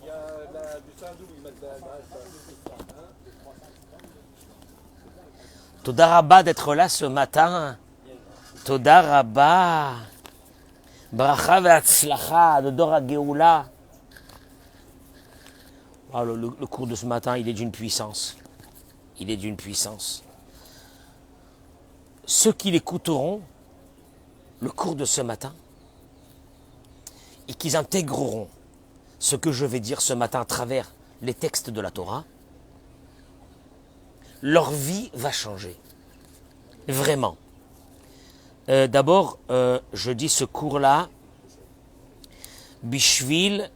Il y a du saindoux, ils mettent de la Toda Rabba d'être là ce matin. Toda Rabba. Bracha ve'atzlacha de Dora Geoula. Ah, le cours de ce matin, il est d'une puissance. Il est d'une puissance. Ceux qui l'écouteront, le cours de ce matin, et qu'ils intégreront ce que je vais dire ce matin à travers les textes de la Torah, leur vie va changer. Vraiment. D'abord, je dis ce cours-là, Bishvil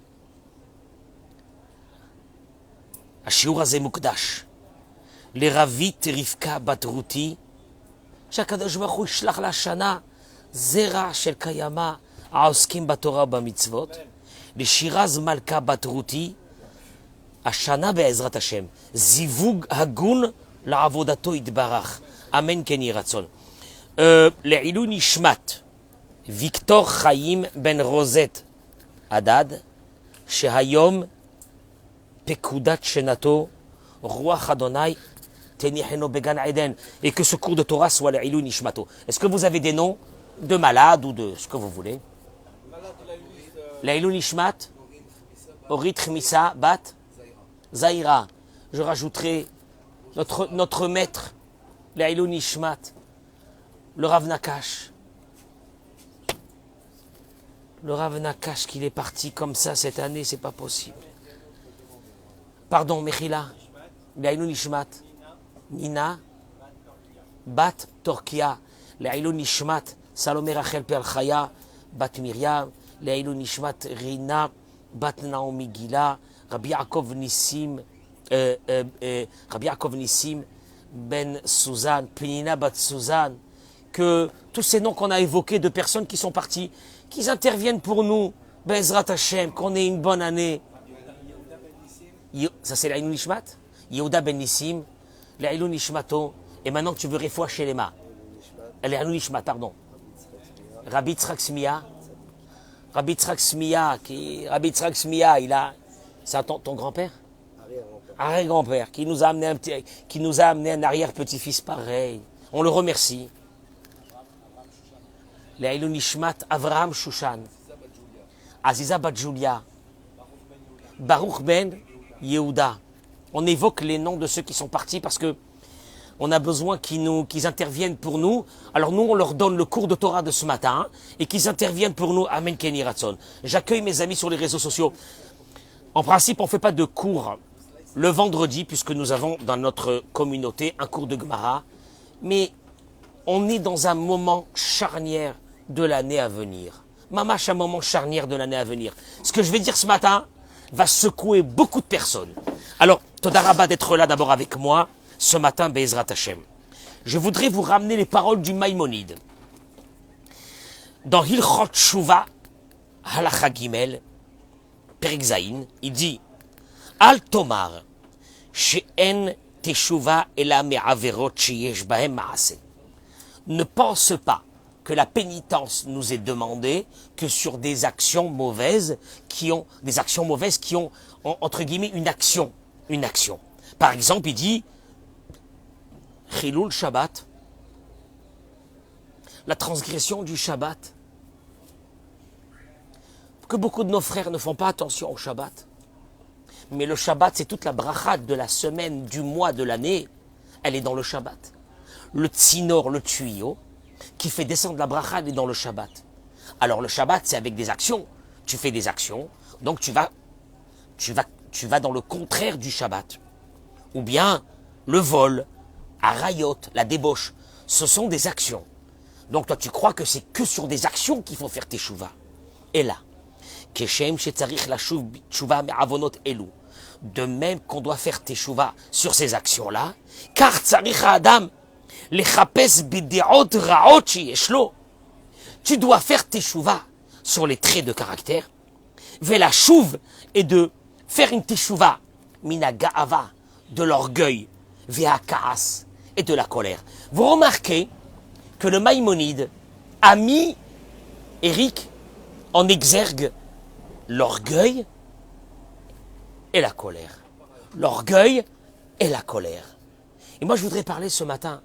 Ashiur Hazeh Mukdash, les Ravit Rivka Bat Ruti, שהקדוש ברוך הוא ישלח לשנה זרע של קיימא העוסקים בתורה ובמצוות, לשירז מלכה בת רותי, השנה בעזרת השם, זיווג הגון לעבודתו יתברך, אמן כן יהי רצון. לעילוי נשמת ויקטור חיים בן רוזט הדד, שהיום פקודת שנתו רוח אדוני et que ce cours de Torah soit le Ilou Nishmato. Est-ce que vous avez des noms de malades ou de ce que vous voulez? La Ilou Nishmat, Orit Misa, Bat, Zaira. Je rajouterai notre maître, la Ilou Nishmat, le Rav Nakash. Le Rav Nakash qu'il est parti comme ça cette année, c'est pas possible. Pardon, Mechila, la Ilou Nishmat. Nina, Bat Torkia, Le'ilou Nishmat, Salomé Rachel Perchaya, Bat Miriam, Le'ilou Nishmat, Rina, Bat Naomi Gila, Rabbi Yaakov Nissim, Ben Suzanne, Penina Bat Suzanne, que tous ces noms qu'on a évoqués de personnes qui sont parties, qu'ils interviennent pour nous, Bezrat Hashem, qu'on ait une bonne année. Ça c'est Le'ilou Nishmat, Yehuda Ben Nissim, L'Ailou Nishmato, et maintenant tu veux réfoua chez les mains. L'Ailou Nishmat, pardon. Rabbi Tzrak Smia, Rabbi Tzrak Smia, il a. C'est ton grand-père? Arrière-grand-père, qui nous a amené un arrière-petit-fils pareil. On le remercie. L'Ailou Nishmat, Avraham Shushan, Aziza Bat Julia, Baruch Ben Yehuda. On évoque les noms de ceux qui sont partis parce que on a besoin qu'ils interviennent pour nous. Alors nous, on leur donne le cours de Torah de ce matin et qu'ils interviennent pour nous. Amen Ken Yhi Ratzon. J'accueille mes amis sur les réseaux sociaux. En principe, on ne fait pas de cours le vendredi puisque nous avons dans notre communauté un cours de Gemara. Mais on est dans un moment charnière de l'année à venir. Mamash, un moment charnière de l'année à venir. Ce que je vais dire ce matin va secouer beaucoup de personnes. Alors, Toda Rabba d'être là d'abord avec moi, ce matin, Be'ezrat Hashem. Je voudrais vous ramener les paroles du Maïmonide. Dans Hilchot Tshuva, Halacha Gimel, Perek Zayin, il dit Al Tomar, she'en teshuva ela me'averot sheyesh bahem ma'aseh. Ne pense pas que la pénitence nous est demandée que sur des actions mauvaises qui ont, entre guillemets, une action. Par exemple, il dit, Chilul Shabbat, la transgression du Shabbat. Que beaucoup de nos frères ne font pas attention au Shabbat. Mais le Shabbat, c'est toute la bracha de la semaine, du mois, de l'année. Elle est dans le Shabbat. Le tsinor, le tuyau, qui fait descendre la bracha, elle est dans le Shabbat. Alors le Shabbat, c'est avec des actions. Tu fais des actions, donc tu vas dans le contraire du Shabbat. Ou bien le vol, arayot, la débauche. Ce sont des actions. Donc toi tu crois que c'est que sur des actions qu'il faut faire teshuva. Et là, keshem shetzarich lashuv teshuva me'avonot elu. De même qu'on doit faire teshuva sur ces actions-là, car tzarich adam lechapes bideot raot sheyeshlo. Tu dois faire teshuva sur les traits de caractère. Vela shuv et de faire une teshuva mina ga'ava, de l'orgueil, vea kaas et de la colère. Vous remarquez que le Maïmonide a mis Eric en exergue l'orgueil et la colère. L'orgueil et la colère. Et moi, je voudrais parler ce matin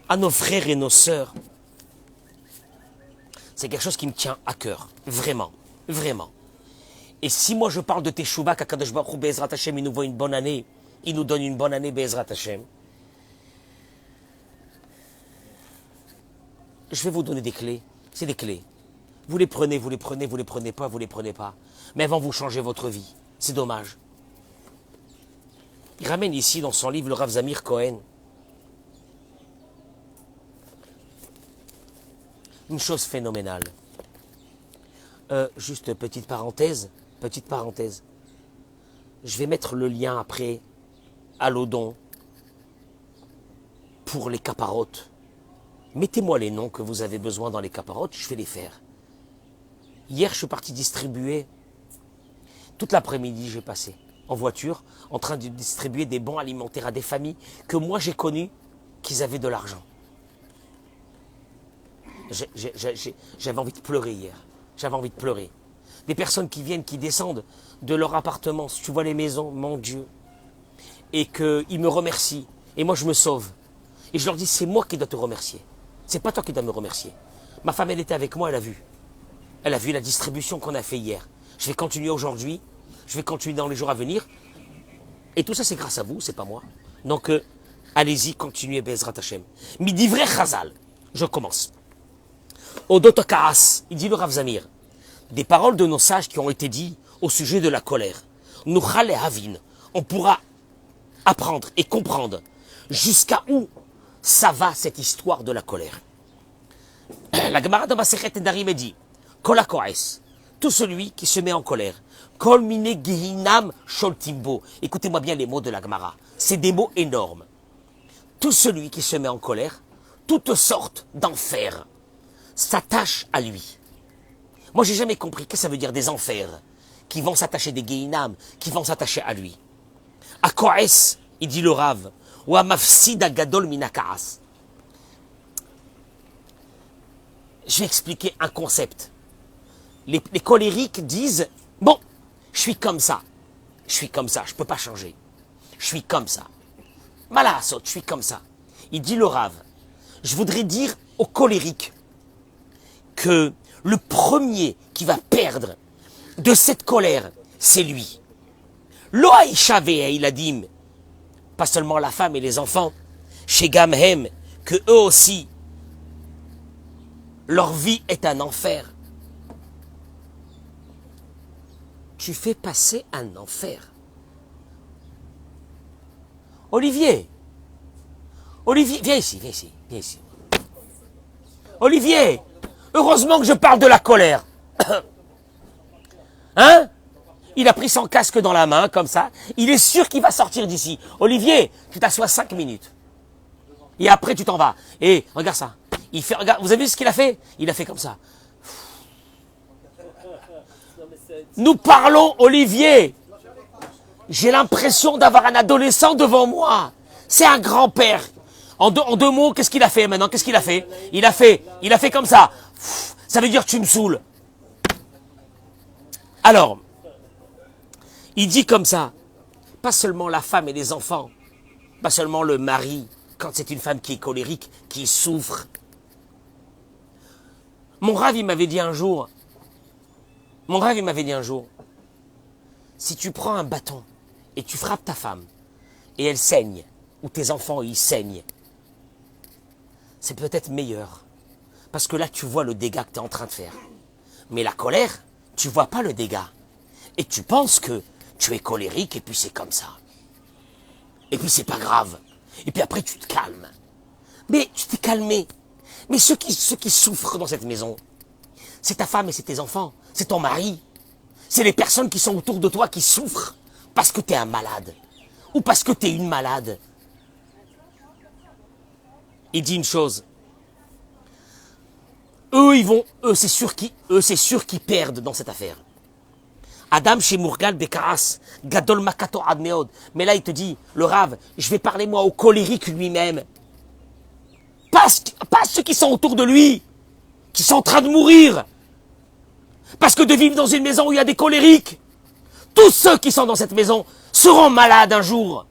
à nos frères et nos sœurs. C'est quelque chose qui me tient à cœur. Vraiment. Vraiment. Et si moi je parle de Teshuvah, qu'Akadosh Baruch Hu Be'ezrat Hashem, il nous voit une bonne année, il nous donne une bonne année Be'ezrat Hashem, je vais vous donner des clés. C'est des clés. Vous les prenez, vous les prenez, vous les prenez pas, vous les prenez pas. Mais elles vont vous changer votre vie. C'est dommage. Il ramène ici dans son livre le Rav Zamir Cohen une chose phénoménale. Juste petite parenthèse. Je vais mettre le lien après à l'Odon pour les caparotes. Mettez-moi les noms que vous avez besoin dans les caparotes, je vais les faire. Hier, je suis parti distribuer. Toute l'après-midi, j'ai passé en voiture, en train de distribuer des bons alimentaires à des familles que moi j'ai connues, qu'ils avaient de l'argent. J'avais envie de pleurer hier. J'avais envie de pleurer. Des personnes qui viennent, qui descendent de leur appartement, si tu vois les maisons, mon Dieu, et qu'ils me remercient. Et moi, je me sauve. Et je leur dis, c'est moi qui dois te remercier. C'est pas toi qui dois me remercier. Ma femme, elle était avec moi, elle a vu. Elle a vu la distribution qu'on a fait hier. Je vais continuer aujourd'hui. Je vais continuer dans les jours à venir. Et tout ça, c'est grâce à vous, c'est pas moi. Donc, allez-y, continuez, Be'ezrat Hashem. Midi vrai Chazal. Je commence. Odot Kaas, il dit le Rav Zamir, des paroles de nos sages qui ont été dites au sujet de la colère. Nuchal Havin, on pourra apprendre et comprendre jusqu'à où ça va cette histoire de la colère. La Gemara de Masechet Nedarim dit, Kol hakoes, tout celui qui se met en colère, Kol mine gehinam sholtimbo. Écoutez-moi bien les mots de la Gemara, c'est des mots énormes. Tout celui qui se met en colère, toutes sortes d'enfers s'attachent à lui. Moi, j'ai jamais compris que ça veut dire des enfers qui vont s'attacher, des gehinam qui vont s'attacher à lui. Hakoes, il dit le Rav, ou amafsida gadol minakaas. Je vais expliquer un concept. Les colériques disent, bon, je suis comme ça, je ne peux pas changer, je suis comme ça. Malasot, je suis comme ça. Il dit le Rav, je voudrais dire aux colériques que le premier qui va perdre de cette colère, c'est lui. Loaïcha ve'eiladim, pas seulement la femme et les enfants, chez Gamhem, que eux aussi, leur vie est un enfer. Tu fais passer un enfer. Olivier, viens ici. Olivier, heureusement que je parle de la colère. Hein? Il a pris son casque dans la main, comme ça. Il est sûr qu'il va sortir d'ici. Olivier, tu t'assois 5 minutes. Et après, tu t'en vas. Et regarde ça. Regarde, vous avez vu ce qu'il a fait? Il a fait comme ça. Nous parlons, Olivier. J'ai l'impression d'avoir un adolescent devant moi. C'est un grand-père. En deux mots, qu'est-ce qu'il a fait maintenant? Qu'est-ce qu'il a fait? Il a fait comme ça. Ça veut dire tu me saoules. Alors, il dit comme ça, pas seulement la femme et les enfants, pas seulement le mari, quand c'est une femme qui est colérique, qui souffre. Mon Rav, il m'avait dit un jour, si tu prends un bâton et tu frappes ta femme, et elle saigne, ou tes enfants, ils saignent, c'est peut-être meilleur. Parce que là, tu vois le dégât que tu es en train de faire. Mais la colère, tu vois pas le dégât. Et tu penses que tu es colérique et puis c'est comme ça. Et puis c'est pas grave. Et puis après, tu te calmes. Mais tu t'es calmé. Mais ceux qui souffrent dans cette maison, c'est ta femme et c'est tes enfants. C'est ton mari. C'est les personnes qui sont autour de toi qui souffrent parce que tu es un malade. Ou parce que tu es une malade. Il dit une chose. Eux, c'est sûr qu'ils perdent dans cette affaire. Adam chez Mourgal Bekaras, Gadol Makato Admeod. Mais là, il te dit, le Rav, je vais parler moi au colérique lui-même. Pas ceux qui sont autour de lui, qui sont en train de mourir. Parce que de vivre dans une maison où il y a des colériques, tous ceux qui sont dans cette maison seront malades un jour.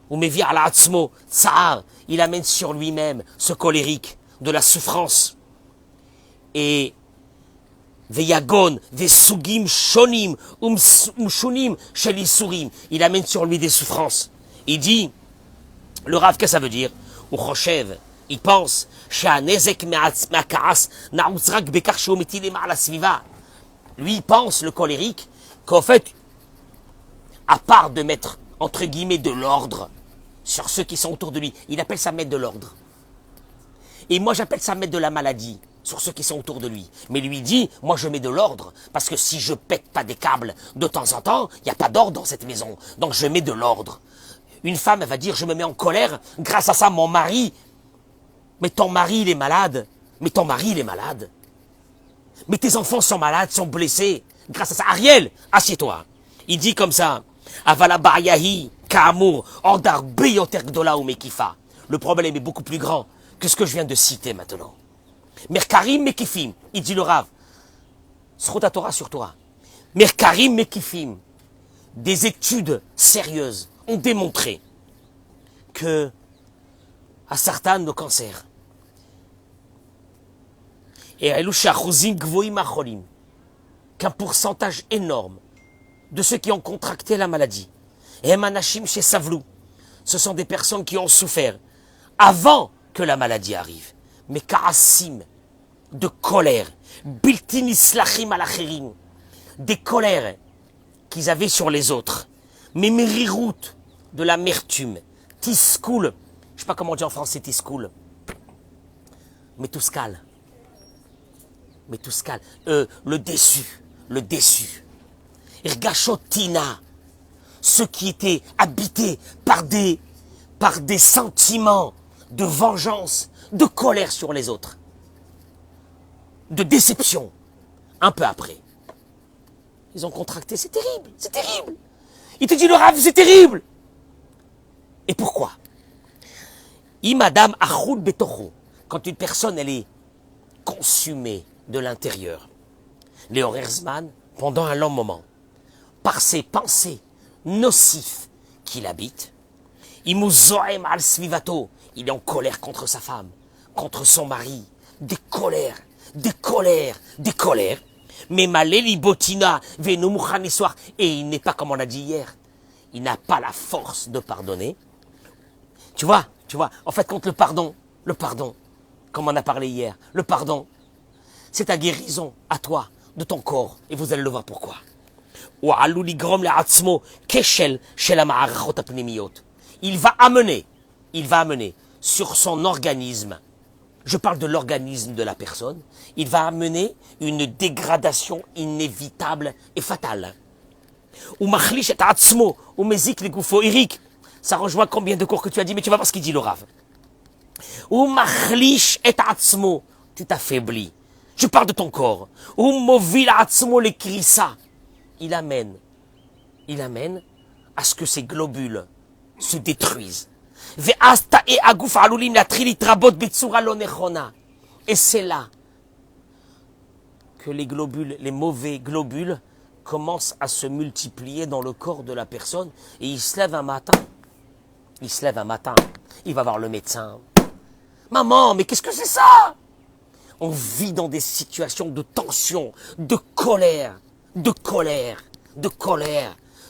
Ou Mevi ala atzmo, tsar, il amène sur lui-même ce colérique de la souffrance. Et Veyagon, Vesugim, Shonim, Umshunim, Shelisurim, il amène sur lui des souffrances. Il dit, le Rav, qu'est-ce que ça veut dire? Ou Choshev, il pense, lui, il pense, le colérique, qu'en fait, à part de mettre, entre guillemets, de l'ordre sur ceux qui sont autour de lui, il appelle ça mettre de l'ordre. Et moi, j'appelle ça mettre de la maladie sur ceux qui sont autour de lui. Mais lui dit, moi, je mets de l'ordre, parce que si je pète pas des câbles de temps en temps, il n'y a pas d'ordre dans cette maison. Donc, je mets de l'ordre. Une femme, elle va dire, je me mets en colère, grâce à ça, mon mari, mais ton mari, il est malade. Mais ton mari, il est malade. Mais tes enfants sont malades, sont blessés. Grâce à ça, Ariel, assieds-toi. Il dit comme ça, Avala Ba'yahi, Ka'amour, Ordar Beyoter Gdola ou Mekifa. Le problème est beaucoup plus grand que ce que je viens de citer maintenant. Merkarim Mekifim, il dit le Rav, Srota Torah sur toi. Merkarim Mekifim, des études sérieuses ont démontré que à certains de nos cancers, et qu'un pourcentage énorme de ceux qui ont contracté la maladie, et Manachim chez Savlou, ce sont des personnes qui ont souffert avant que la maladie arrive. Mais Ka'asim, de colère, Biltin Islachim alachirim, des colères qu'ils avaient sur les autres, mais Merirout, de l'amertume, Tiskoul, je ne sais pas comment on dit en français Tiskoul, mais Touskal. Mais Touskal, le déçu. Irgachotina, ceux qui étaient habités par des sentiments de vengeance, de colère sur les autres, de déception, un peu après. Ils ont contracté, c'est terrible. Il te dit le Rav, c'est terrible. Et pourquoi? Imadam achud betocho, quand une personne, elle est consumée de l'intérieur, Léo Herzman, pendant un long moment, par ses pensées nocives qu'il habite, Imuzoem al svivato, il est en colère contre sa femme, contre son mari, des colères. Mais Maléli Botina, Venumuchanissoir, et il n'est pas comme on a dit hier, il n'a pas la force de pardonner. Tu vois, en fait, contre le pardon, comme on a parlé hier, le pardon, c'est ta guérison à toi, de ton corps, et vous allez le voir pourquoi. Il va amener sur son organisme, je parle de l'organisme de la personne, il va amener une dégradation inévitable et fatale. Eric, ça rejoint combien de cours que tu as dit, mais tu vas voir ce qu'il dit le Rav. Tu t'affaiblis. Je parle de ton corps. Il amène à ce que ces globules se détruisent. Et c'est là que les globules, les mauvais globules, commencent à se multiplier dans le corps de la personne. Et il se lève un matin, il va voir le médecin. Maman, mais qu'est-ce que c'est ça? On vit dans des situations de tension, de colère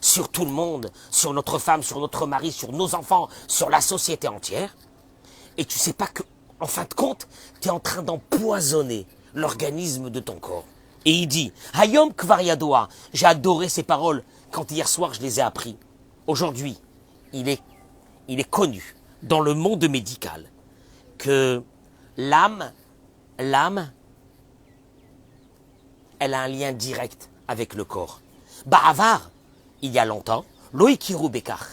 sur tout le monde, sur notre femme, sur notre mari, sur nos enfants, sur la société entière. Et tu sais pas que, en fin de compte, tu es en train d'empoisonner l'organisme de ton corps. Et il dit, Hayom Kvar Yadoa, j'ai adoré ces paroles quand hier soir je les ai appris. Aujourd'hui, il est connu dans le monde médical que l'âme, elle a un lien direct avec le corps. Ba'avar, il y a longtemps, Loïkiru Bekar,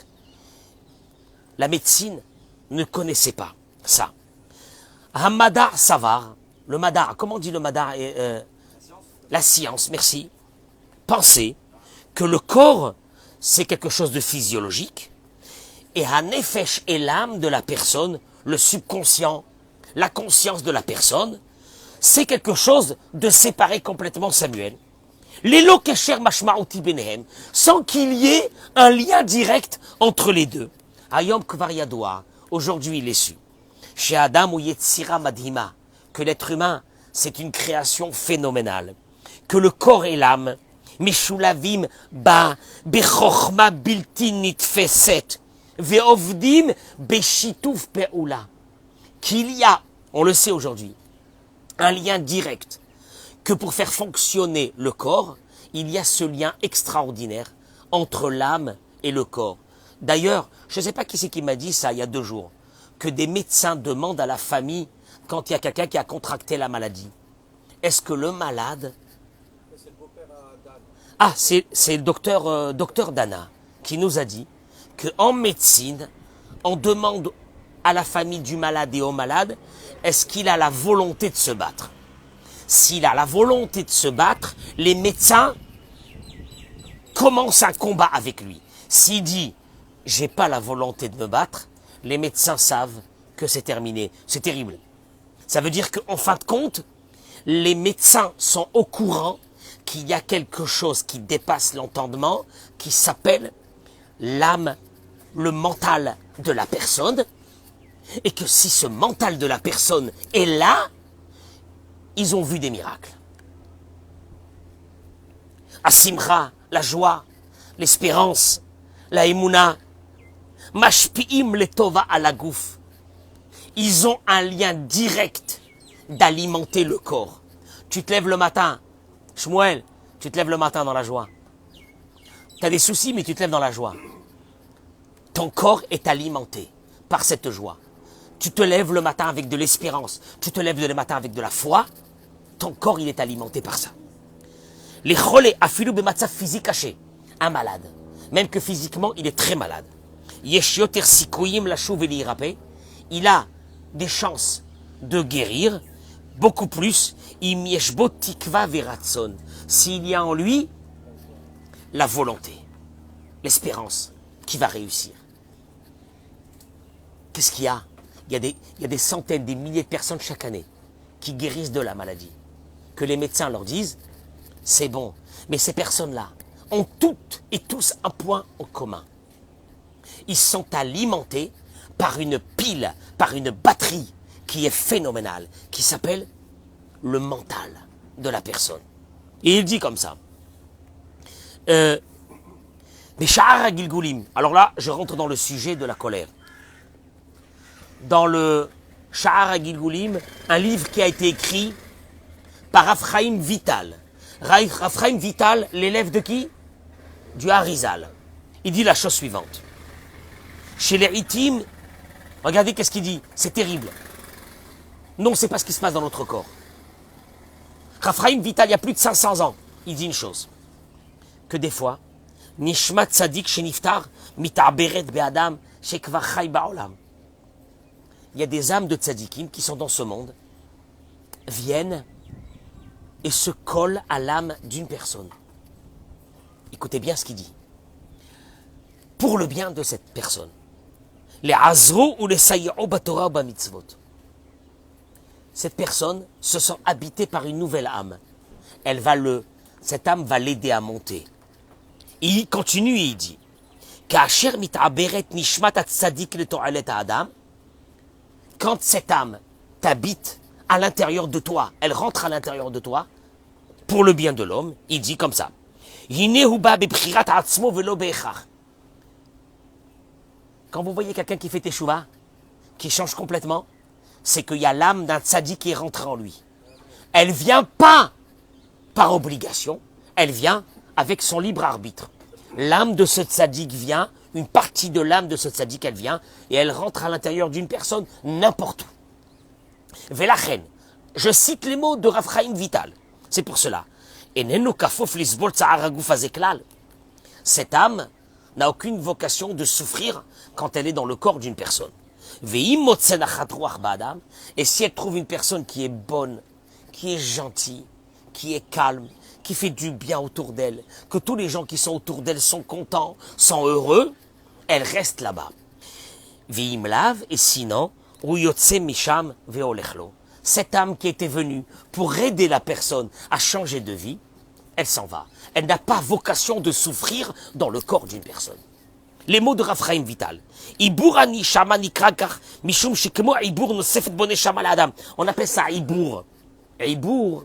la médecine ne connaissait pas ça. Hamadar Savar, le Madar, comment on dit le Madar? La science, merci, pensait que le corps, c'est quelque chose de physiologique, et Hanefesh et l'âme de la personne, le subconscient, la conscience de la personne, c'est quelque chose de séparer complètement Samuel. L'élo kesher mashma'uti benehem, sans qu'il y ait un lien direct entre les deux. Hayom kvar yadoua, aujourd'hui il est su. Chez Adam ou Yetzira Madhima, que l'être humain, c'est une création phénoménale. Que le corps et l'âme, Meshulavim ba bechochma bilti nitfeset, ve'ovdim beshituf pe'ula. Qu'il y a, on le sait aujourd'hui, un lien direct, que pour faire fonctionner le corps, il y a ce lien extraordinaire entre l'âme et le corps. D'ailleurs, je ne sais pas qui c'est qui m'a dit ça il y a 2 jours, que des médecins demandent à la famille quand il y a quelqu'un qui a contracté la maladie. Est-ce que le malade... C'est le beau-père à Dan. Ah, c'est le docteur Dana qui nous a dit qu'en médecine, on demande à la famille du malade et au malade, est-ce qu'il a la volonté de se battre? S'il a la volonté de se battre, les médecins commencent un combat avec lui. S'il dit, j'ai pas la volonté de me battre, les médecins savent que c'est terminé. C'est terrible. Ça veut dire qu'en fin de compte, les médecins sont au courant qu'il y a quelque chose qui dépasse l'entendement, qui s'appelle l'âme, le mental de la personne, et que si ce mental de la personne est là, ils ont vu des miracles. Asimcha, la joie, l'espérance, la émouna, mashpi'im letova ala gouf. Ils ont un lien direct d'alimenter le corps. Tu te lèves le matin, Shmuel, tu te lèves le matin dans la joie. Tu as des soucis, mais tu te lèves dans la joie. Ton corps est alimenté par cette joie. Tu te lèves le matin avec de l'espérance. Tu te lèves le matin avec de la foi. Ton corps, il est alimenté par ça. Les cholés afilou bematzav physique caché. Un malade. Même que physiquement, il est très malade. Yesh yoter sikouyim lashuv elirape. Il a des chances de guérir. Beaucoup plus. Im yeshbo tikva veratson. S'il y a en lui la volonté, l'espérance qui va réussir. Qu'est-ce qu'il y a? Il y a des centaines, des milliers de personnes chaque année qui guérissent de la maladie. Que les médecins leur disent, c'est bon. Mais ces personnes-là ont toutes et tous un point en commun. Ils sont alimentés par une pile, par une batterie qui est phénoménale, qui s'appelle le mental de la personne. Et il dit comme ça. Mais Sha'ar Gilgulim. Alors là, je rentre dans le sujet de la colère. Dans le Sha'ar Gilgulim, un livre qui a été écrit par Raphaïm Vital. Raphaïm Vital, l'élève de qui? Du Harizal. Il dit la chose suivante. Chez les Hittim, regardez qu'est-ce qu'il dit. C'est terrible. Non, c'est pas ce qui se passe dans notre corps. Raphaïm Vital, il y a plus de 500 ans, il dit une chose. Que des fois, Nishmat Tzadik chez Niftar, Mita'beret Be'adam, chez Kvachai Ba'olam. Il y a des âmes de tzadikim qui sont dans ce monde, viennent et se collent à l'âme d'une personne. Écoutez bien ce qu'il dit. Pour le bien de cette personne. Les azro ou les sayya'o batora ba mitzvot. Cette personne se sent habitée par une nouvelle âme. Cette âme va l'aider à monter. Et il continue et il dit Ka'asher mit'aberet nishmat at-tzadik leto'alet ha'adam. Quand cette âme t'habite à l'intérieur de toi, elle rentre à l'intérieur de toi, pour le bien de l'homme, il dit comme ça. Quand vous voyez quelqu'un qui fait teshuva, qui change complètement, c'est qu'il y a l'âme d'un tzaddik qui est rentrée en lui. Elle vient pas par obligation, elle vient avec son libre arbitre. L'âme de ce tzaddik vient, une partie de l'âme de ce tzaddik, elle vient, et elle rentre à l'intérieur d'une personne n'importe où. Velachen, je cite les mots de Raphaïm Vital. C'est pour cela. Cette âme n'a aucune vocation de souffrir quand elle est dans le corps d'une personne. Et si elle trouve une personne qui est bonne, qui est gentille, qui est calme, qui fait du bien autour d'elle, que tous les gens qui sont autour d'elle sont contents, sont heureux, elle reste là-bas. Et sinon, cette âme qui était venue pour aider la personne à changer de vie, elle s'en va. Elle n'a pas vocation de souffrir dans le corps d'une personne. Les mots de Raphaïm Vital. Ibourani shama nikrakar mishum shikemo ibour nosefet bone shama la adam. On appelle ça ibour. Ibour,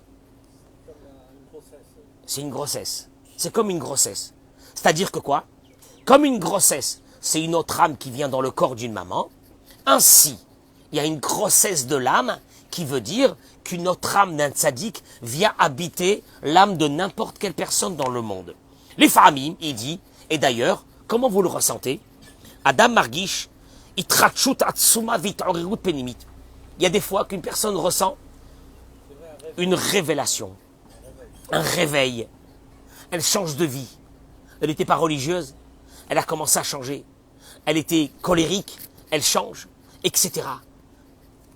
c'est une grossesse. C'est comme une grossesse. C'est-à-dire que quoi? Comme une grossesse, c'est une autre âme qui vient dans le corps d'une maman. Ainsi, il y a une grossesse de l'âme qui veut dire qu'une autre âme d'un tzaddik vient habiter l'âme de n'importe quelle personne dans le monde. Les familles, il dit, et d'ailleurs, comment vous le ressentez? Adam Margish, itrachut atsuma vitorerut penimit. Il y a des fois qu'une personne ressent une révélation, un réveil. Elle change de vie. Elle n'était pas religieuse, elle a commencé à changer. Elle était colérique, elle change, etc.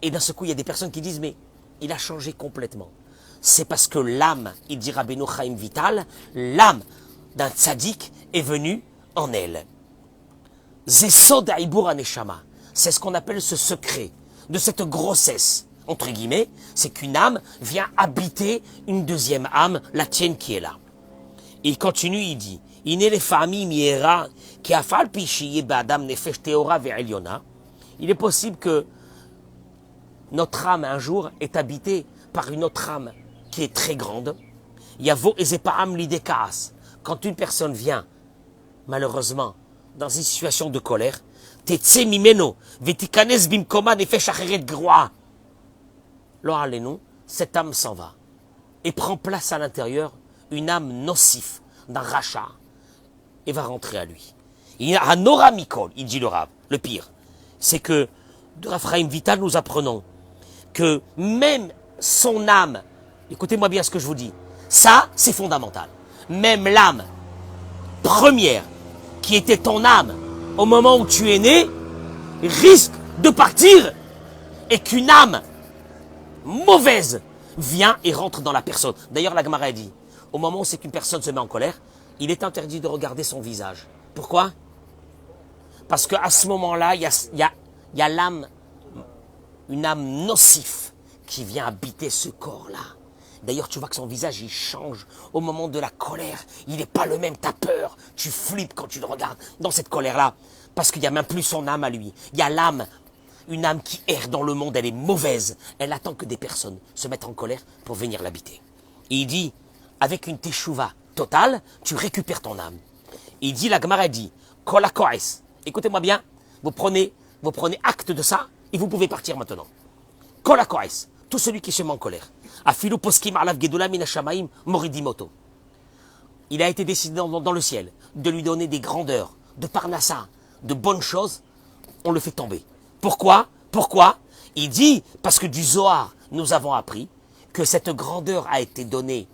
Et d'un seul coup, il y a des personnes qui disent, mais il a changé complètement. C'est parce que l'âme, il dit Rabbeinu Chaim Vital, l'âme d'un tzaddik est venue en elle. Zesod Aibur Aneshama, c'est ce qu'on appelle ce secret de cette grossesse, entre guillemets, c'est qu'une âme vient habiter une deuxième âme, la tienne qui est là. Et il continue, il dit, il est possible que notre âme un jour est habitée par une autre âme qui est très grande. Quand une personne vient, malheureusement, dans une situation de colère, cette âme s'en va et prend place à l'intérieur une âme nocif d'un rachat et va rentrer à lui. Il y a un Nora Mikol, il dit le Rav. Le pire, c'est que de Raphaïm Vital, nous apprenons que même son âme, écoutez-moi bien ce que je vous dis, ça c'est fondamental. Même l'âme première qui était ton âme au moment où tu es né risque de partir et qu'une âme mauvaise vient et rentre dans la personne. D'ailleurs, la Gemara dit, au moment où c'est qu'une personne se met en colère, il est interdit de regarder son visage. Pourquoi? Parce qu'à ce moment-là, il y a l'âme, une âme nocive qui vient habiter ce corps-là. D'ailleurs, tu vois que son visage, il change au moment de la colère. Il n'est pas le même, tu as peur, tu flippes quand tu le regardes dans cette colère-là. Parce qu'il n'y a même plus son âme à lui. Il y a l'âme, une âme qui erre dans le monde, elle est mauvaise. Elle attend que des personnes se mettent en colère pour venir l'habiter. Et il dit, avec une teshuva totale, tu récupères ton âme. Il dit, la Gemara dit, Kol hakoes. Écoutez-moi bien, vous prenez acte de ça et vous pouvez partir maintenant. Kol hakoes, tout celui qui se met en colère. Afilu poskim alav gedula min hashamaim moridimoto. Il a été décidé dans le ciel de lui donner des grandeurs, de parnassa, de bonnes choses, on le fait tomber. Pourquoi? Il dit, parce que du Zohar, nous avons appris que cette grandeur a été donnée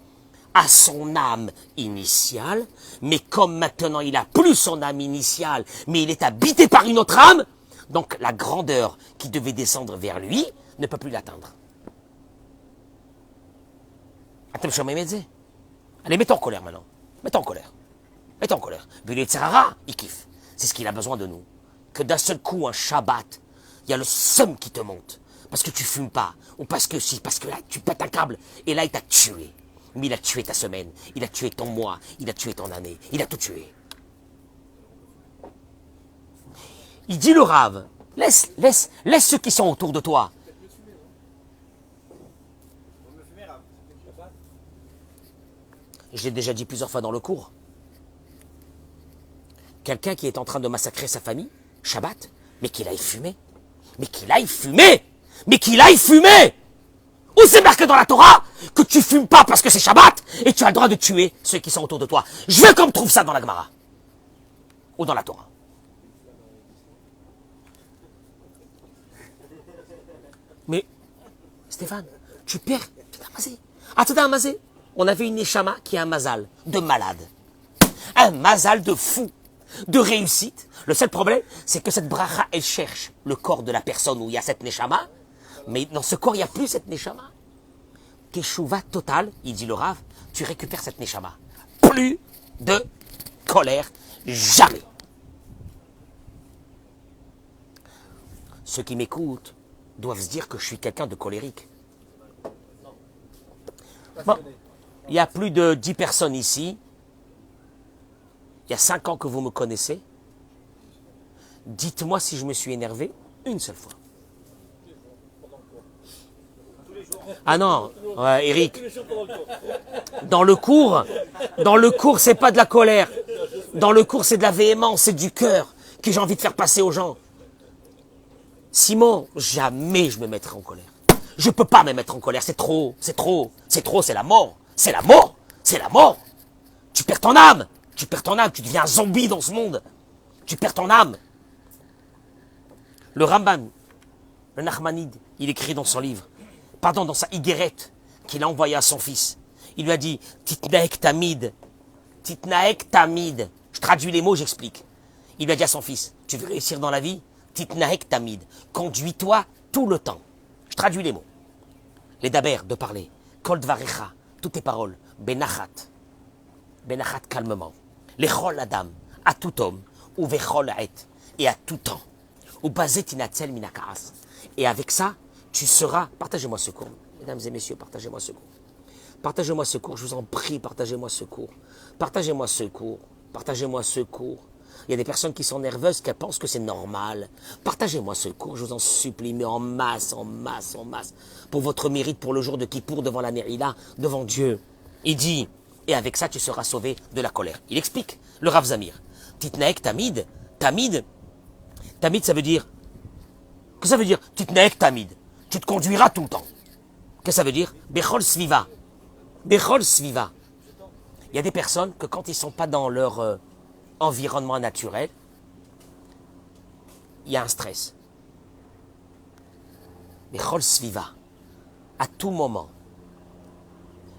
à son âme initiale, mais comme maintenant il n'a plus son âme initiale, mais il est habité par une autre âme, donc la grandeur qui devait descendre vers lui ne peut plus l'atteindre. Allez, mets-toi en colère maintenant. Mets-toi en colère. Mets-toi en colère. Billet Tzarara, il kiffe. C'est ce qu'il a besoin de nous. Que d'un seul coup, un Shabbat, il y a le seum qui te monte. Parce que tu fumes pas. Ou parce que si, parce que là, tu pètes un câble. Et là, il t'a tué. Mais il a tué ta semaine. Il a tué ton mois. Il a tué ton année. Il a tout tué. Il dit le Rav, laisse ceux qui sont autour de toi. Je l'ai déjà dit plusieurs fois dans le cours. Quelqu'un qui est en train de massacrer sa famille, Shabbat, mais qu'il aille fumer. Mais qu'il aille fumer. Mais qu'il aille fumer. Où c'est marqué dans la Torah que tu fumes pas parce que c'est Shabbat et tu as le droit de tuer ceux qui sont autour de toi. Je veux qu'on me trouve ça dans la Gemara. Ou dans la Torah. Mais, Stéphane, tu perds. Tu t'as amasé. On avait une Neshama qui a un mazal de malade. Un mazal de fou. De réussite. Le seul problème, c'est que cette bracha, elle cherche le corps de la personne où il y a cette Neshama. Mais dans ce corps, il n'y a plus cette Neshama. Keshuva totale, il dit le Rav, tu récupères cette Neshama. Plus de colère, jamais. Ceux qui m'écoutent doivent se dire que je suis quelqu'un de colérique. Bon, il y a plus de 10 personnes ici. Il y a 5 ans que vous me connaissez. Dites-moi si je me suis énervé une seule fois. Ah non, ouais, Eric. Dans le cours, c'est pas de la colère. Dans le cours, c'est de la véhémence, c'est du cœur que j'ai envie de faire passer aux gens. Simon, jamais je me mettrai en colère. Je peux pas me mettre en colère, c'est trop, c'est trop, c'est trop, c'est la mort. C'est la mort, c'est la mort. Tu perds ton âme, tu deviens un zombie dans ce monde. Tu perds ton âme. Le Ramban, le Nachmanide, il écrit dans son livre, dans sa Higuerette qu'il a envoyée à son fils. Il lui a dit, Titnaek Tamid. Titnaek Tamid. Je traduis les mots, j'explique. Il lui a dit à son fils, tu veux réussir dans la vie? Titnaek Tamid. Conduis-toi tout le temps. Je traduis les mots. Les daber, de parler. Kol dvarecha, toutes tes paroles. Benachat. Benachat, calmement. Lechol adam, à tout homme. Ou vechol aet, et à tout temps. Ou bazet inatzel minakaas. Et avec ça, tu seras... Partagez-moi ce cours. Mesdames et messieurs, partagez-moi ce cours. Partagez-moi ce cours, je vous en prie, partagez-moi ce cours. Partagez-moi ce cours. Partagez-moi ce cours. Il y a des personnes qui sont nerveuses, qui pensent que c'est normal. Partagez-moi ce cours, je vous en supplie, mais en masse, en masse, en masse. Pour votre mérite, pour le jour de Kippour, devant la Nérila, devant Dieu. Il dit, et avec ça, tu seras sauvé de la colère. Il explique, le Rav Zamir. Titnaek Tamid, Tamid, Tamid, ça veut dire... Qu'est-ce que ça veut dire? Titnaek Tamid. Tu te conduiras tout le temps. Qu'est-ce que ça veut dire? Bechol Sviva. Bechol Sviva. Il y a des personnes que quand ils ne sont pas dans leur environnement naturel, il y a un stress. Bechol Sviva. À tout moment.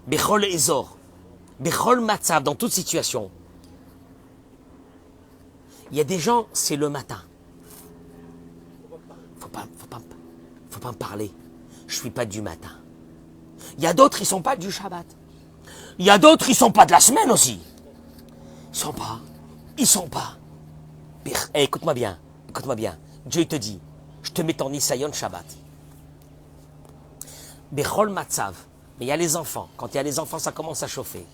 Bechol Ezor. Bechol Matzav, dans toute situation. Il y a des gens, c'est le matin. Faut pas me parler. Je suis pas du matin. Il y a d'autres, ils sont pas du Shabbat. Il y a d'autres, ils sont pas de la semaine aussi. Ils sont pas. Eh, écoute-moi bien. Dieu te dit, je te mets ton Nisayon Shabbat. Bechol Matzav. Mais il y a les enfants. Quand il y a les enfants, ça commence à chauffer.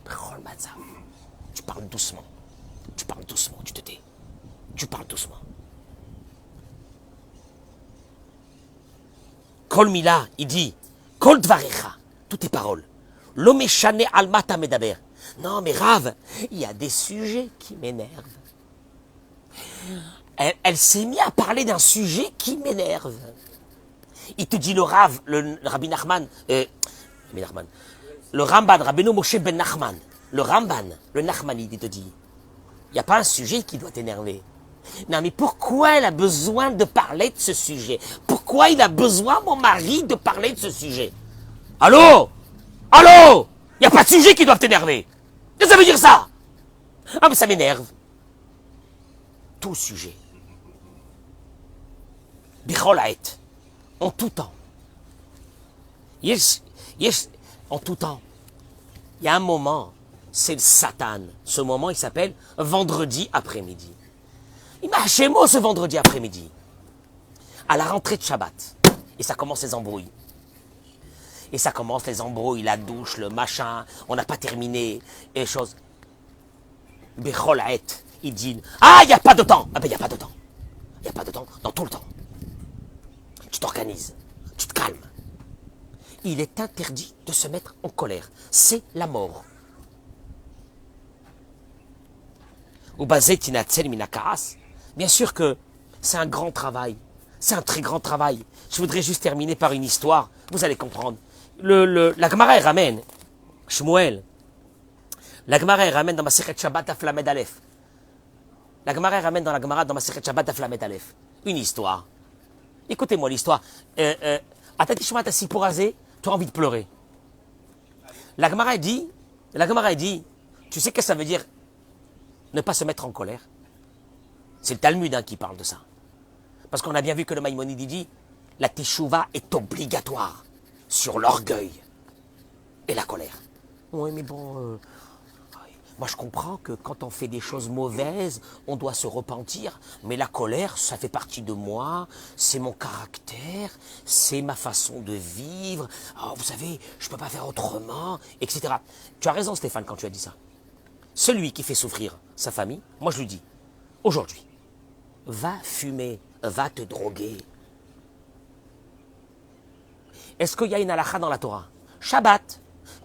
Bechol Matzav. Tu parles doucement, tu te tais. Tu parles doucement. Kol Mila, il dit, Kol Dvarecha, toutes tes paroles. L'omeshane almata medaber. Non, mais Rav, il y a des sujets qui m'énervent. Elle s'est mise à parler d'un sujet qui m'énerve. Il te dit le Rav, le Rabbi Nachman, le Ramban, Rabbeinu Moshe ben Nachman, le Ramban, le Nachmanide, il te dit, il n'y a pas un sujet qui doit t'énerver. Non, mais pourquoi elle a besoin de parler de ce sujet? Pourquoi il a besoin, mon mari, de parler de ce sujet? Allô? Il n'y a pas de sujet qui doit t'énerver. Qu'est-ce que ça veut dire ça? Ah, mais ça m'énerve. Tout sujet. Bicholaet. En tout temps. Yes, en tout temps. Il y a un moment, c'est le Satan. Ce moment, il s'appelle vendredi après-midi. Il m'a chez moi ce vendredi après-midi. À la rentrée de Shabbat. Et ça commence les embrouilles. La douche, le machin. On n'a pas terminé. Et les choses. Becholaet. Il dit, il n'y a pas de temps. Ah ben, il n'y a pas de temps. Il n'y a pas de temps dans tout le temps. Tu t'organises. Tu te calmes. Il est interdit de se mettre en colère. C'est la mort. Bien sûr que c'est un grand travail. C'est un très grand travail. Je voudrais juste terminer par une histoire. Vous allez comprendre. La Gemara ramène, Shmuel. La Gemara ramène dans ma Masechet Shabbat Daf Lamed Aleph. La Gemara ramène dans la Gemara dans ma Masechet Shabbat Daf Lamed Aleph. Une histoire. Écoutez-moi l'histoire. Atati Shema Tassi Porazé, tu as envie de pleurer. La Gemara dit, tu sais ce que ça veut dire ne pas se mettre en colère? C'est le Talmud qui parle de ça. Parce qu'on a bien vu que le Maïmonide dit, la teshuva est obligatoire sur l'orgueil et la colère. Oui, mais bon, Moi, je comprends que quand on fait des choses mauvaises, on doit se repentir. Mais la colère, ça fait partie de moi, c'est mon caractère, c'est ma façon de vivre. Oh, vous savez, je ne peux pas faire autrement, etc. Tu as raison, Stéphane, quand tu as dit ça. Celui qui fait souffrir sa famille, moi je lui dis, aujourd'hui, va fumer, va te droguer. Est-ce qu'il y a une halakha dans la Torah? Shabbat,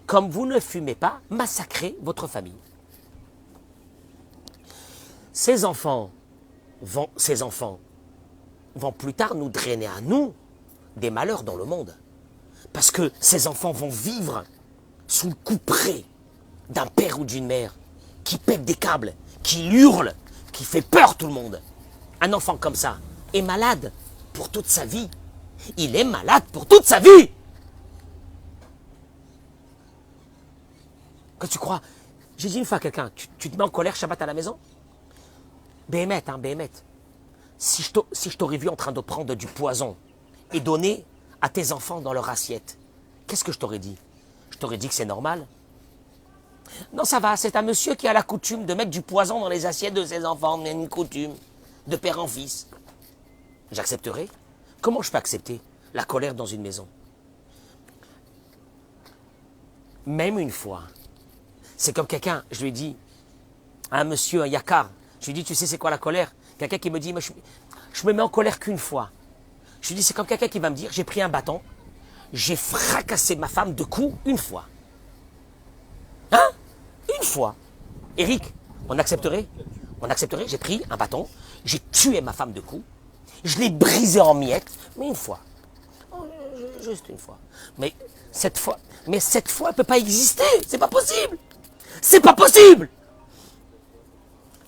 comme vous ne fumez pas, massacrez votre famille. Ces enfants vont plus tard nous drainer à nous des malheurs dans le monde. Parce que ces enfants vont vivre sous le coup près d'un père ou d'une mère qui pète des câbles, qui hurle, qui fait peur tout le monde. Un enfant comme ça est malade pour toute sa vie. Il est malade pour toute sa vie. Quand tu crois, j'ai dit une fois à quelqu'un, tu te mets en colère Shabbat à la maison? Béhémet, Béhémet. Si je t'aurais vu en train de prendre du poison et donner à tes enfants dans leur assiette, qu'est-ce que je t'aurais dit? Je t'aurais dit que c'est normal. Non, ça va, c'est un monsieur qui a la coutume de mettre du poison dans les assiettes de ses enfants. Mais une coutume, de père en fils. J'accepterai. Comment je peux accepter la colère dans une maison? Même une fois, c'est comme quelqu'un, je lui ai dit, un monsieur, un yakar, je lui ai dit, tu sais c'est quoi la colère? Quelqu'un qui me dit, je me mets en colère qu'une fois. Je lui ai dit, c'est comme quelqu'un qui va me dire, j'ai pris un bâton, j'ai fracassé ma femme de coups une fois. Hein? Une fois. Eric, on accepterait? On accepterait, j'ai pris un bâton, j'ai tué ma femme de coups, je l'ai brisé en miettes, mais une fois. Oh, juste une fois. Mais cette fois, elle ne peut pas exister, c'est pas possible. C'est pas possible.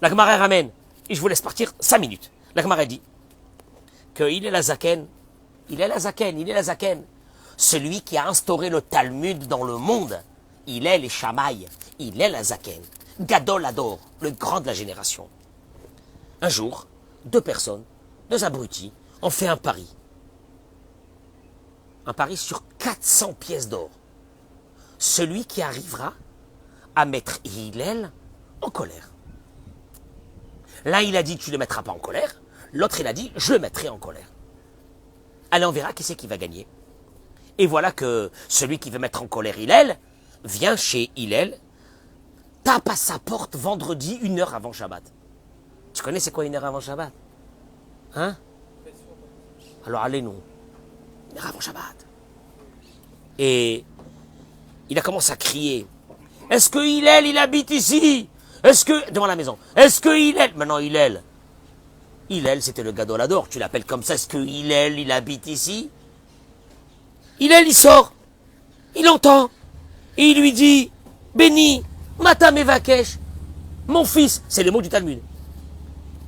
La Gemara ramène, et je vous laisse partir 5 minutes. La Gemara dit qu'il est la zaken, il est la zaken. Celui qui a instauré le Talmud dans le monde, il est les Shamaï, il est la zaken. Gadol Ador, le grand de la génération. Un jour, 2 personnes, 2 abrutis, ont fait un pari. Un pari sur 400 pièces d'or. Celui qui arrivera à mettre Hillel en colère. L'un, il a dit, tu ne le mettras pas en colère. L'autre, il a dit, je le mettrai en colère. Allez, on verra qui c'est qui va gagner. Et voilà que celui qui veut mettre en colère Hillel vient chez Hillel, tape à sa porte vendredi 1 heure avant Shabbat. Tu connais c'est quoi 1 heure avant Shabbat? Hein? Alors allez-nous. 1 heure avant Shabbat. Et il a commencé à crier. Est-ce que Hillel, il habite ici? Est-ce que... Devant la maison. Est-ce que Hillel... Maintenant, Hillel, c'était le Gadol Ador. Tu l'appelles comme ça. Est-ce que Hillel, il habite ici? Hillel, il sort. Il entend. Et il lui dit, béni, Mata Mevakesh, mon fils. C'est les mots du Talmud.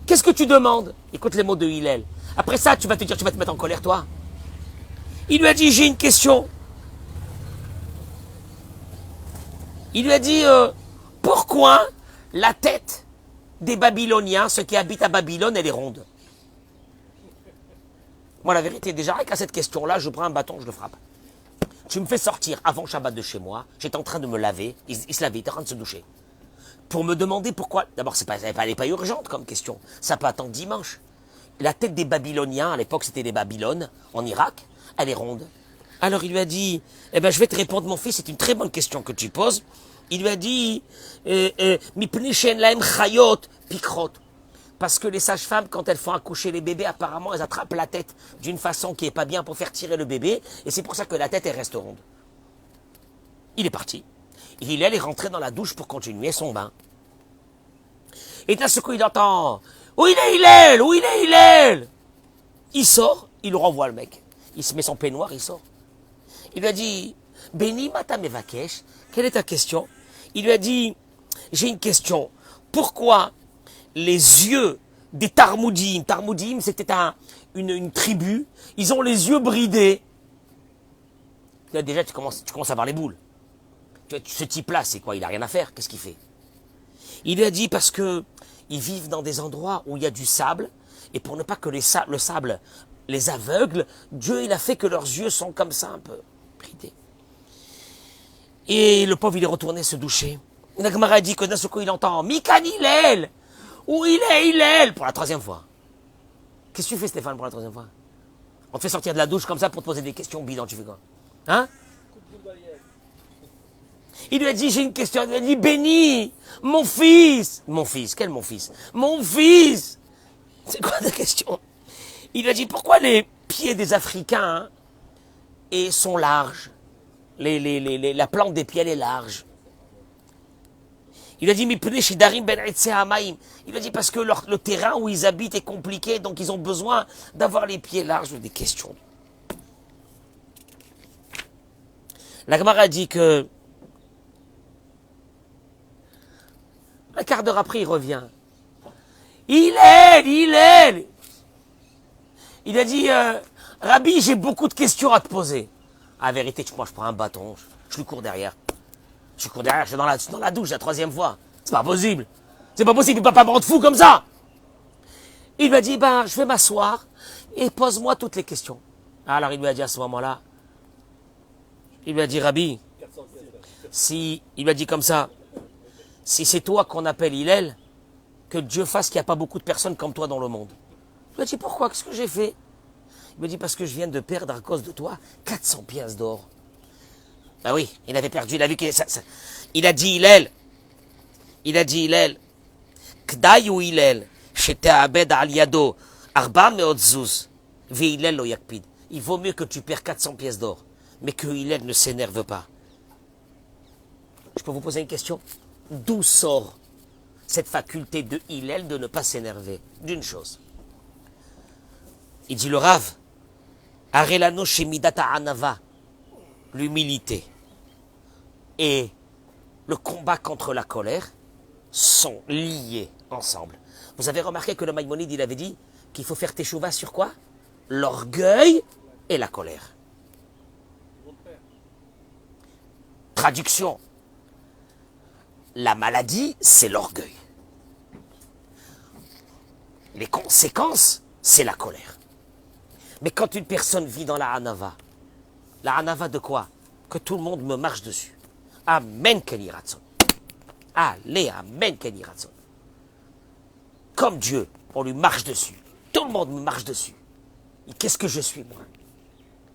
Qu'est-ce que tu demandes? Écoute les mots de Hillel. Après ça, tu vas te dire, tu vas te mettre en colère, toi. Il lui a dit, j'ai une question. Il lui a dit, pourquoi la tête des Babyloniens, ceux qui habitent à Babylone, elle est ronde? Moi, la vérité, déjà, avec cette question-là, je prends un bâton, je le frappe. Tu me fais sortir avant Shabbat de chez moi, j'étais en train de me laver, il se lavait, il était en train de se doucher. Pour me demander pourquoi, d'abord, elle n'est pas urgente comme question, ça peut attendre dimanche. La tête des Babyloniens, à l'époque, c'était les Babylones, en Irak, elle est ronde. Alors, il lui a dit, eh ben, je vais te répondre, mon fils, c'est une très bonne question que tu poses. Il lui a dit, parce que les sages-femmes, quand elles font accoucher les bébés, apparemment, elles attrapent la tête d'une façon qui n'est pas bien pour faire tirer le bébé, et c'est pour ça que la tête, elle reste ronde. Il est parti. Il est rentré dans la douche pour continuer son bain. Et d'un seul coup, il entend, où il est Hillel? Où il est Hillel? Il sort, il renvoie le mec. Il se met son peignoir, il sort. Il lui a dit, béni Mata Mevakesh, quelle est ta question? Il lui a dit, j'ai une question. Pourquoi les yeux des Tarmoudim, c'était une tribu, ils ont les yeux bridés? Là, déjà, tu commences à avoir les boules. Ce type-là, c'est quoi? Il n'a rien à faire. Qu'est-ce qu'il fait? Il lui a dit, parce que ils vivent dans des endroits où il y a du sable, et pour ne pas que le sable les aveugle, Dieu, il a fait que leurs yeux sont comme ça, un peu bridés. Et le pauvre, il est retourné se doucher. La Gemara dit que d'un seul coup, il entend Mikan Hillel, ou il est Hillel, pour la troisième fois. Qu'est-ce que tu fais, Stéphane, pour la troisième fois? On te fait sortir de la douche comme ça pour te poser des questions bidons, tu fais quoi? Hein? Il lui a dit, j'ai une question, il lui a dit, béni, mon fils. Mon fils, quel mon fils? Mon fils. C'est quoi ta question? Il lui a dit, pourquoi les pieds des Africains et sont larges? La plante des pieds, elle est large. Il a dit, il a dit, parce que le terrain où ils habitent est compliqué, donc ils ont besoin d'avoir les pieds larges. Des questions. La Gemara dit que un quart d'heure après, il revient. Il est. Il a dit, Rabbi, j'ai beaucoup de questions à te poser. À vérité, moi, je prends un bâton, je lui cours derrière. Je suis dans la douche la troisième fois. C'est pas possible. C'est pas possible, il peut pas me rendre fou comme ça. Il lui a dit, je vais m'asseoir et pose-moi toutes les questions. Alors il lui a dit à ce moment-là, il lui a dit, Rabbi, il lui a dit comme ça, si c'est toi qu'on appelle Hillel, que Dieu fasse qu'il n'y a pas beaucoup de personnes comme toi dans le monde. Il lui a dit, pourquoi? Qu'est-ce que j'ai fait? Il me dit, parce que je viens de perdre à cause de toi 400 pièces d'or. Ah oui, il avait perdu, il a vu qu'il... Il a dit Hillel. K'day ou Hillel, shete'abed al yado, arba meot zuz, ve Hillel lo yakpid. Il vaut mieux que tu perds 400 pièces d'or, mais que Hillel ne s'énerve pas. Je peux vous poser une question? D'où sort cette faculté de Hillel de ne pas s'énerver? D'une chose. Il dit le Rav, arelano shemidata anava, l'humilité et le combat contre la colère sont liés ensemble. Vous avez remarqué que le Maïmonide, il avait dit qu'il faut faire teshuva sur quoi? L'orgueil et la colère. Traduction. La maladie, c'est l'orgueil. Les conséquences, c'est la colère. Mais quand une personne vit dans la hanava de quoi? Que tout le monde me marche dessus. Amen Kenny Ratson. Allez, Amen Kenny Ratson. Comme Dieu, on lui marche dessus. Tout le monde me marche dessus. Et qu'est-ce que je suis, moi?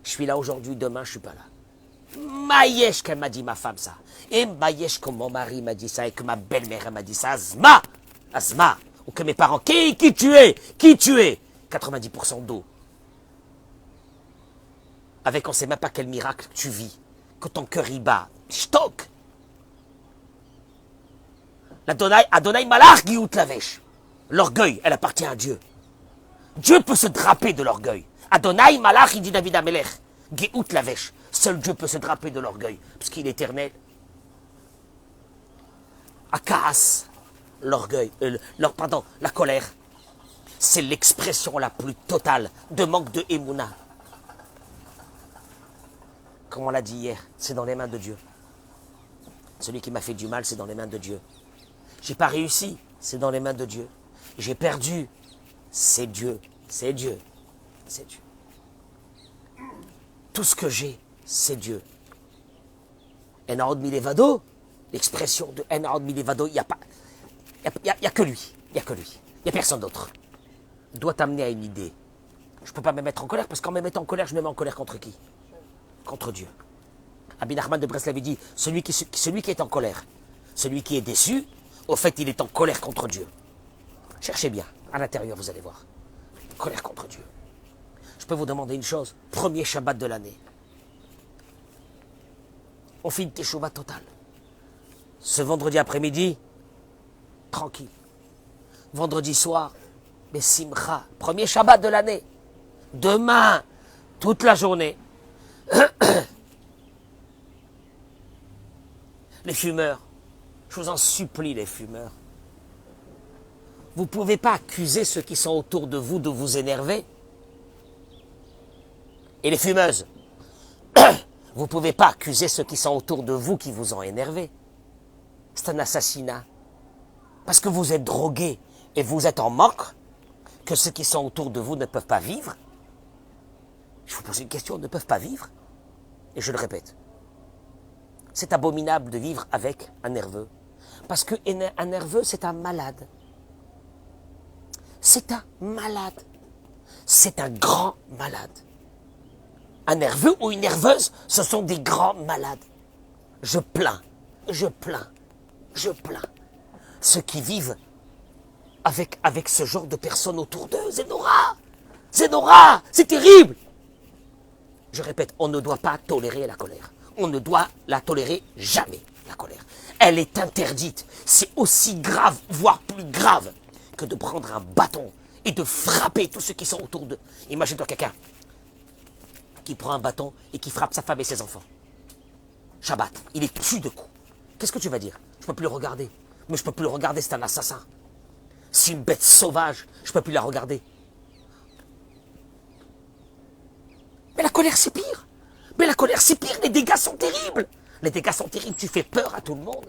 Je suis là aujourd'hui, demain, je ne suis pas là. Maïesh, qu'elle m'a dit ma femme ça. Et Maïesh, que mon mari m'a dit ça et que ma belle-mère m'a dit ça. Asma. Ou que mes parents. Qui tu es? 90% d'eau. Avec on ne sait même pas quel miracle tu vis. Que ton cœur y bat. Shtok. Adonai Malach Giout Lavesh. L'orgueil, elle appartient à Dieu. Dieu peut se draper de l'orgueil. Adonai Malach, il dit David Amelech. Giout Lavesh. Seul Dieu peut se draper de l'orgueil. Parce qu'il est éternel. Akaas. L'orgueil. La colère. C'est l'expression la plus totale de manque de Emouna. Comme on l'a dit hier, c'est dans les mains de Dieu. Celui qui m'a fait du mal, c'est dans les mains de Dieu. J'ai pas réussi, c'est dans les mains de Dieu. J'ai perdu, c'est Dieu. Tout ce que j'ai, c'est Dieu. Enarod Milevado, l'expression de Enarod Milevado, il n'y a pas. Il n'y a que lui. Il n'y a personne d'autre. Doit t'amener à une idée. Je ne peux pas me mettre en colère, parce qu'en me mettant en colère, je me mets en colère contre qui? Contre Dieu. Rabbi Nachman de Breslev dit, celui qui est en colère, celui qui est déçu, au fait, il est en colère contre Dieu. Cherchez bien, à l'intérieur, vous allez voir. Colère contre Dieu. Je peux vous demander une chose, premier Shabbat de l'année. On fait une teshuva totale. Ce vendredi après-midi, tranquille. Vendredi soir, mais simcha, premier Shabbat de l'année. Demain, toute la journée. Les fumeurs, je vous en supplie les fumeurs, vous ne pouvez pas accuser ceux qui sont autour de vous énerver. Et les fumeuses, vous ne pouvez pas accuser ceux qui sont autour de vous qui vous ont énervé. C'est un assassinat. Parce que vous êtes drogués et vous êtes en manque, que ceux qui sont autour de vous ne peuvent pas vivre. Je vous pose une question, ne peuvent pas vivre. Et je le répète. C'est abominable de vivre avec un nerveux. Parce qu'un nerveux, c'est un malade. C'est un malade. C'est un grand malade. Un nerveux ou une nerveuse, ce sont des grands malades. Je plains, je plains, je plains. Ceux qui vivent avec ce genre de personnes autour d'eux, c'est Nora, c'est terrible. Je répète, on ne doit pas tolérer la colère. On ne doit la tolérer jamais, la colère. Elle est interdite. C'est aussi grave, voire plus grave, que de prendre un bâton et de frapper tous ceux qui sont autour d'eux. Imagine-toi quelqu'un qui prend un bâton et qui frappe sa femme et ses enfants. Shabbat, il est tue de coups. Qu'est-ce que tu vas dire? Je ne peux plus le regarder. Mais je ne peux plus le regarder, c'est un assassin. C'est une bête sauvage, je ne peux plus la regarder. Mais la colère, c'est pire. Mais la colère, c'est pire, les dégâts sont terribles. Les dégâts sont terribles, tu fais peur à tout le monde.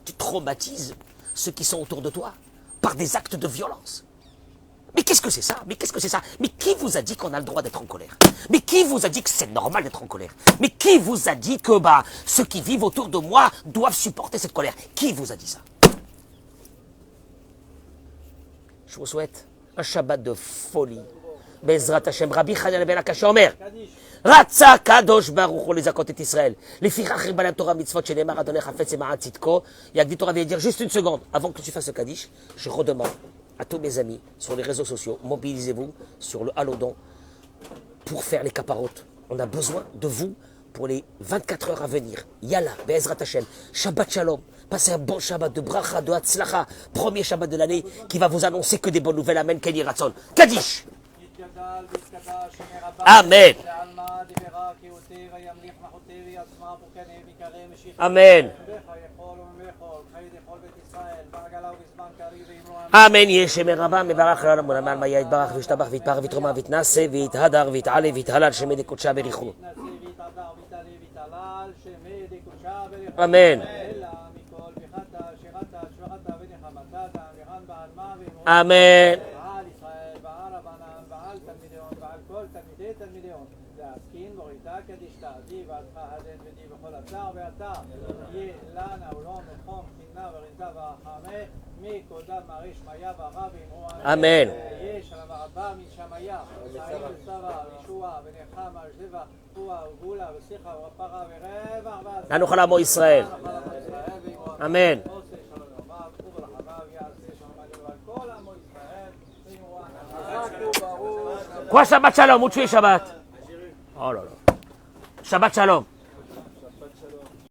Tu traumatises ceux qui sont autour de toi par des actes de violence. Mais qu'est-ce que c'est ça? Mais qu'est-ce que c'est ça? Mais qui vous a dit qu'on a le droit d'être en colère? Mais qui vous a dit que c'est normal d'être en colère? Mais qui vous a dit que ceux qui vivent autour de moi doivent supporter cette colère? Qui vous a dit ça? Je vous souhaite un Shabbat de folie. Bezrat Hashem, Rabbi Chanel ben Akash Omer. רצה קדוש ברוך הוא לזכות את ישראל. לפיכך ריבן התורה מצוות שנאמר אדוני חפץ למען צדקו. Yagdi Torah vient dire juste une seconde avant que tu fasses le Kaddish. Je redemande à tous mes amis sur les réseaux sociaux, mobilisez-vous sur le Halodon pour faire les caparotes. On a besoin de vous pour les 24 heures à venir. Yalla, Be'ezrat Hashem, Shabbat Shalom. Passez un bon Shabbat de bracha, de hatzlacha. Premier Shabbat de l'année qui va vous annoncer que des bonnes nouvelles. Amen, Ken Yiratzon. Kaddish. Amen. Amen. Amen. Yeshem Rabba mevarach l'olam u'lamal maya yitbarach v'yishtabach v'yitparach v'yitroma v'yitnaseh v'yithadar v'yit'ale v'yithalal shemei dekutcha berichu. Amen. Amen. Amen. Nanu Chalamo Israël. Amen. Quoi Shabbat Shalom? Où tu es Shabbat? Oh là là. Shabbat Shalom.